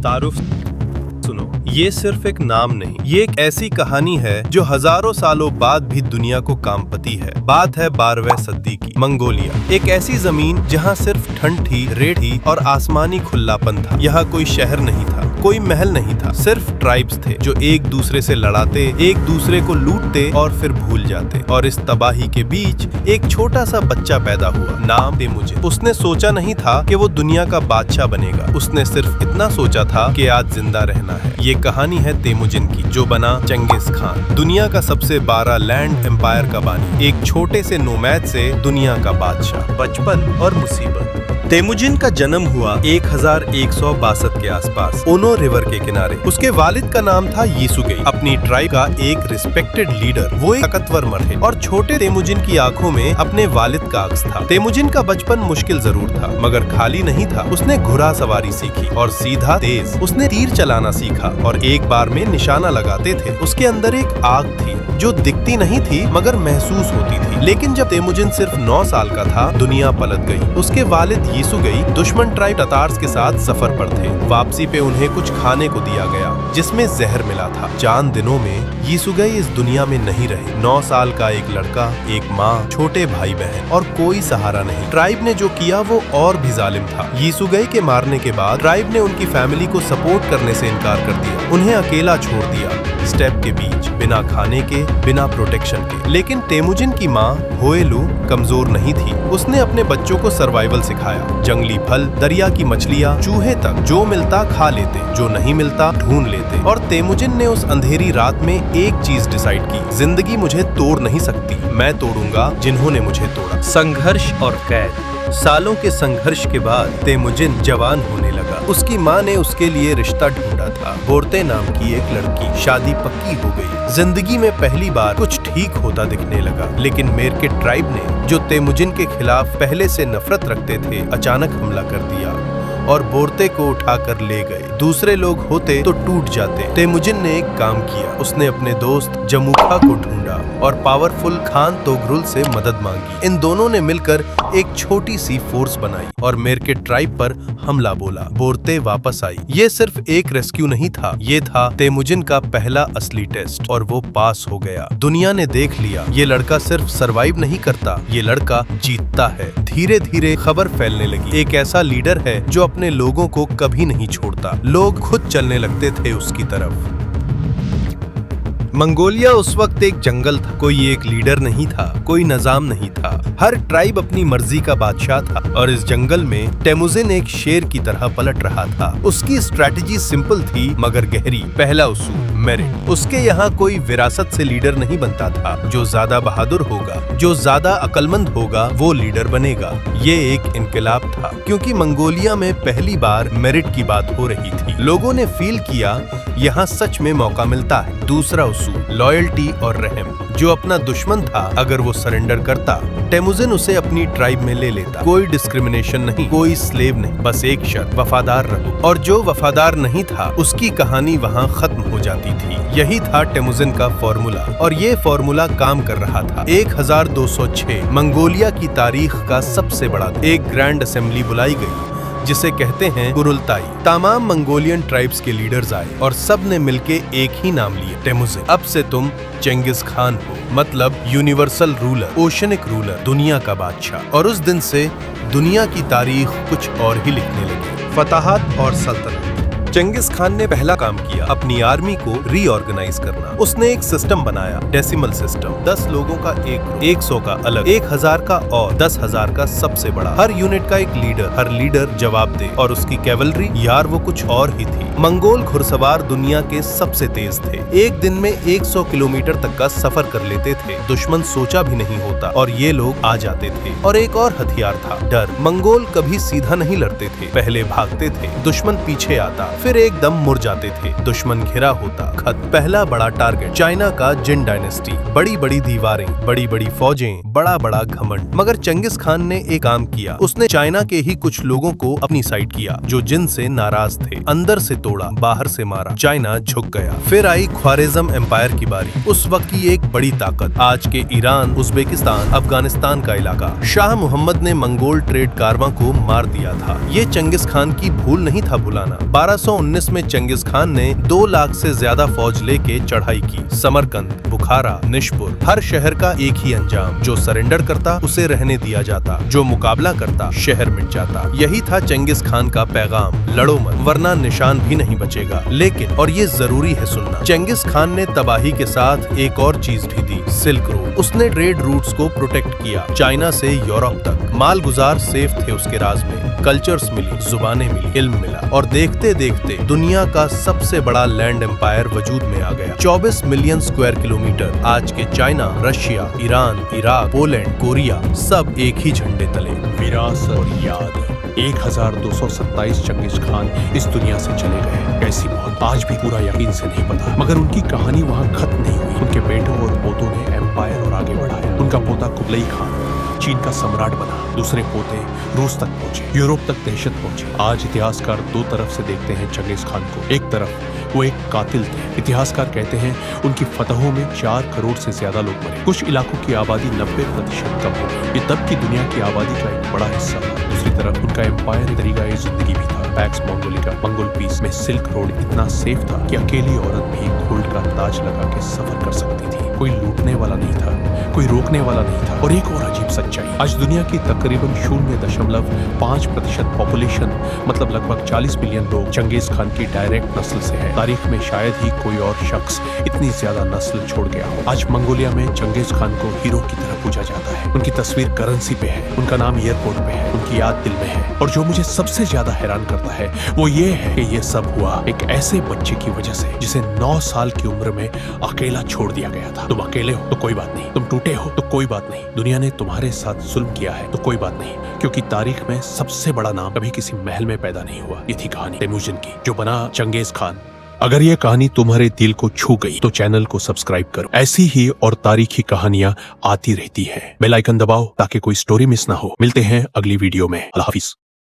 तारुफ सुनो, ये सिर्फ एक नाम नहीं, ये एक ऐसी कहानी है जो हजारों सालों बाद भी दुनिया को कांपती है। बात है 12वीं सदी की मंगोलिया, एक ऐसी जमीन जहाँ सिर्फ ठंड थी, रेत थी और आसमानी खुलापन था। यहाँ कोई शहर नहीं था, कोई महल नहीं था, सिर्फ ट्राइब्स थे जो एक दूसरे से लड़ाते, एक दूसरे को लूटते और फिर भूल जाते। और इस तबाही के बीच एक छोटा सा बच्चा पैदा हुआ, नाम तेमुजिन। उसने सोचा नहीं था कि वो दुनिया का बादशाह बनेगा, उसने सिर्फ इतना सोचा था कि आज जिंदा रहना है। ये कहानी है तेमुजिन की, जो बना चंगेज खान, दुनिया का सबसे बड़ा लैंड एम्पायर का बानी, एक छोटे से नोमैड से दुनिया का बादशाह। बचपन और मुसीबत। तेमुजिन का जन्म हुआ 1162 के आसपास ओनो रिवर के किनारे। उसके वालिद का नाम था यीसुगेई, अपनी ट्राइब का एक रिस्पेक्टेड लीडर। वो एक ताकतवर मर्द थे और छोटे तेमुजिन की आंखों में अपने वालिद का अक्स था। तेमुजिन का बचपन मुश्किल जरूर था, मगर खाली नहीं था। उसने घोड़ा सवारी सीखी और सीधा तेज। उसने तीर चलाना सीखा और एक बार में निशाना लगाते थे। उसके अंदर एक आग थी जो दिखती नहीं थी मगर महसूस होती थी। लेकिन जब तेमुजिन सिर्फ 9 साल का था, दुनिया पलट गई। उसके वालिद यीसुगेई दुश्मन ट्राइब ततार्स के साथ सफर पर थे। वापसी पे उन्हें कुछ खाने को दिया गया जिसमें जहर मिला था। चांद दिनों में यीसुगेई इस दुनिया में नहीं रहे। 9 साल का एक लड़का, एक माँ, छोटे भाई बहन और कोई सहारा नहीं। ट्राइब ने जो किया वो और भी जालिम था। यीसुगेई के मारने के बाद ट्राइब ने उनकी फैमिली को सपोर्ट करने से इनकार कर दिया, उन्हें अकेला छोड़ दिया, स्टेप के बीच, बिना खाने के, बिना प्रोटेक्शन के। लेकिन तेमुजिन की माँ होएलू कमजोर नहीं थी। उसने अपने बच्चों को सर्वाइवल सिखाया। जंगली फल, दरिया की मछलियाँ, चूहे तक, जो मिलता खा लेते, जो नहीं मिलता ढूंढ लेते। और तेमुजिन ने उस अंधेरी रात में एक चीज डिसाइड की, जिंदगी मुझे तोड़ नहीं सकती, मैं तोड़ूंगा जिन्होंने मुझे तोड़ा। संघर्ष और कैद। सालों के संघर्ष के बाद तेमुजिन जवान होने लगा। उसकी माँ ने उसके लिए रिश्ता ढूंढा था, बोर्ते नाम की एक लड़की। शादी पक्की हो गई। जिंदगी में पहली बार कुछ ठीक होता दिखने लगा। लेकिन मेर के ट्राइब ने, जो तेमुजिन के खिलाफ पहले से नफरत रखते थे, अचानक हमला कर दिया और बोर्ते को उठाकर ले गए। दूसरे लोग होते तो टूट जाते। तेमुजिन ने एक काम किया, उसने अपने दोस्त जमुखा को ढूंढा और पावरफुल खान तोगरुल से मदद मांगी। इन दोनों ने मिलकर एक छोटी सी फोर्स बनाई और मेर के ट्राइब पर हमला बोला। बोर्ते वापस आई। ये सिर्फ एक रेस्क्यू नहीं था, ये था तेमुजिन का पहला असली टेस्ट और वो पास हो गया। दुनिया ने देख लिया, ये लड़का सिर्फ सरवाइव नहीं करता, ये लड़का जीतता है। धीरे धीरे खबर फैलने लगी, एक ऐसा लीडर है जो अपने लोगों को कभी नहीं छोड़ता। लोग खुद चलने लगते थे उसकी तरफ। मंगोलिया उस वक्त एक जंगल था। कोई एक लीडर नहीं था, कोई निजाम नहीं था। हर ट्राइब अपनी मर्जी का बादशाह था और इस जंगल में तेमुजिन एक शेर की तरह पलट रहा था। उसकी स्ट्रैटेजी सिंपल थी मगर गहरी। पहला उसूल, मेरिट। उसके यहाँ कोई विरासत से लीडर नहीं बनता था। जो ज्यादा बहादुर होगा, जो ज्यादा अक्लमंद होगा, वो लीडर बनेगा। ये एक इनकलाब था क्योंकि मंगोलिया में पहली बार मेरिट की बात हो रही थी। लोगों ने फील किया यहाँ सच में मौका मिलता है। दूसरा उसूल, लॉयल्टी और रहम। जो अपना दुश्मन था, अगर वो सरेंडर करता, तेमुजिन उसे अपनी ट्राइब में ले लेता। कोई डिस्क्रिमिनेशन नहीं, कोई स्लेव नहीं, बस एक शर्त, वफादार रहो। और जो वफादार नहीं था, उसकी कहानी वहाँ खत्म हो जाती थी। यही था तेमुजिन का फॉर्मूला और ये फॉर्मूला काम कर रहा था। 1206 मंगोलिया की तारीख का सबसे बड़ा एक ग्रैंड असेंबली बुलाई गई जिसे कहते हैं कुरुलताई। तमाम मंगोलियन ट्राइब्स के लीडर्स आए और सब ने मिलके एक ही नाम लिए, तेमुजिन। अब से तुम चंगेज खान हो, मतलब यूनिवर्सल रूलर, ओशनिक रूलर, दुनिया का बादशाह। और उस दिन से दुनिया की तारीख कुछ और ही लिखने लगी। फतहात और सल्तनत। चंगेज खान ने पहला काम किया, अपनी आर्मी को रीऑर्गेनाइज करना। उसने एक सिस्टम बनाया, डेसिमल सिस्टम। 10 लोगों का एक ग्रुप, 100 का अलग, 1000 का और 10,000 का सबसे बड़ा। हर यूनिट का एक लीडर, हर लीडर जवाब दे। और उसकी कैवलरी, यार वो कुछ और ही थी। मंगोल घुड़सवार दुनिया के सबसे तेज थे। एक दिन में 100 किलोमीटर तक का सफर कर लेते थे। दुश्मन सोचा भी नहीं होता और ये लोग आ जाते थे। और एक और हथियार था, डर। मंगोल कभी सीधा नहीं लड़ते थे, पहले भागते थे, दुश्मन पीछे आता, फिर एकदम मुड़ जाते थे, दुश्मन घिरा होता। खत। पहला बड़ा टारगेट, चाइना का जिन डायनेस्टी। बड़ी बड़ी दीवारें, बड़ी बड़ी फौजें, बड़ा बड़ा घमंड। मगर चंगेज खान ने एक काम किया, उसने चाइना के ही कुछ लोगों को अपनी साइड किया जो जिन से नाराज थे। अंदर से तोड़ा, बाहर से मारा, चाइना झुक गया। फिर आई ख्वारिज्म एम्पायर की बारी। उस वक्त की एक बड़ी ताकत, आज के ईरान, उज्बेकिस्तान, अफगानिस्तान का इलाका। शाह मोहम्मद ने मंगोल ट्रेड कारवां को मार दिया था। ये चंगेज खान की भूल नहीं था भुलाना। 1200 1319 में चंगेज खान ने 2 लाख से ज्यादा फौज लेके चढ़ाई की। समरकंद, बुखारा, निशपुर, हर शहर का एक ही अंजाम, जो सरेंडर करता उसे रहने दिया जाता, जो मुकाबला करता शहर मिट जाता। यही था चंगेज खान का पैगाम, लड़ो मत वरना निशान भी नहीं बचेगा। लेकिन, और ये जरूरी है सुनना, चंगेज खान ने तबाही के साथ एक और चीज भी दी, सिल्क रोड। उसने ट्रेड रूट्स को प्रोटेक्ट किया, चाइना से यूरोप तक। माल गुजार सेफ थे उसके राज में, कल्चर्स मिली, जुबानें मिली, इल्म मिला, और देखते देखते दुनिया का सबसे बड़ा लैंड एम्पायर वजूद में आ गया। 24 मिलियन स्क्वायर किलोमीटर। आज के China, Russia, Iran, Iraq, Poland, Korea सब एक ही झंडे तले। विरासत और याद, 1227 चंगेज खान इस दुनिया से चले गए। कैसी मौत, आज भी पूरा यकीन से नहीं पता। मगर उनकी कहानी वहाँ खत्म नहीं हुई। उनके बेटों और पोतों ने एम्पायर और आगे बढ़ाया। उनका पोता कुबलई खान चीन का सम्राट बना, दूसरे पोते रूस तक पहुंचे, यूरोप तक दहशत पहुंची। आज इतिहासकार दो तरफ से देखते हैं चंगेज खान को। एक तरफ वो एक कातिल थे। इतिहासकार कहते हैं उनकी फतहों में 4 करोड़ से ज्यादा लोग मरे। कुछ इलाकों की आबादी 90% कम हो गई। ये तब की दुनिया की आबादी का एक बड़ा हिस्सा था। दूसरी तरफ उनका एम्पायर तरीका जिंदगी भी था। पैक्स मंगोलिका, मंगोल पीस में सिल्क रोड इतना सेफ था कि अकेली औरत भी गोल्ड का ताज लगा के सफर कर सकती थी। कोई लूटने वाला नहीं था, कोई रोकने वाला नहीं था। और एक और अजीब सच्चाई, आज दुनिया की तकरीबन 0.5% पॉपुलेशन, मतलब लगभग 40 मिलियन लोग चंगेज खान की डायरेक्ट नस्ल से है। तारीख में शायद ही कोई और शख्स इतनी ज्यादा नस्ल छोड़ गया हो। आज मंगोलिया में चंगेज खान को हीरो की तरह पूजा जाता है। उनकी तस्वीर करेंसी पे है, उनका नाम एयरपोर्ट पे है, उनकी याद दिल में है। और जो मुझे सबसे ज्यादा हैरान करता है वो ये है कि ये सब हुआ एक ऐसे बच्चे की वजह से जिसे 9 साल की उम्र में अकेला छोड़ दिया गया था। तुम अकेले हो तो कोई बात नहीं, तुम टूटे हो तो कोई बात नहीं, दुनिया ने तुम्हारे साथ जुल्म किया है तो कोई बात नहीं, क्योंकि तारीख में सबसे बड़ा नाम कभी किसी महल में पैदा नहीं हुआ। ये थी कहानी तेमुजिन की, जो बना चंगेज खान। अगर ये कहानी तुम्हारे दिल को छू गई तो चैनल को सब्सक्राइब करो। ऐसी ही और तारीखी कहानियां आती रहती हैं। बेल आइकन दबाओ ताकि कोई स्टोरी मिस ना हो। मिलते हैं अगली वीडियो में। अल्लाह हाफिज।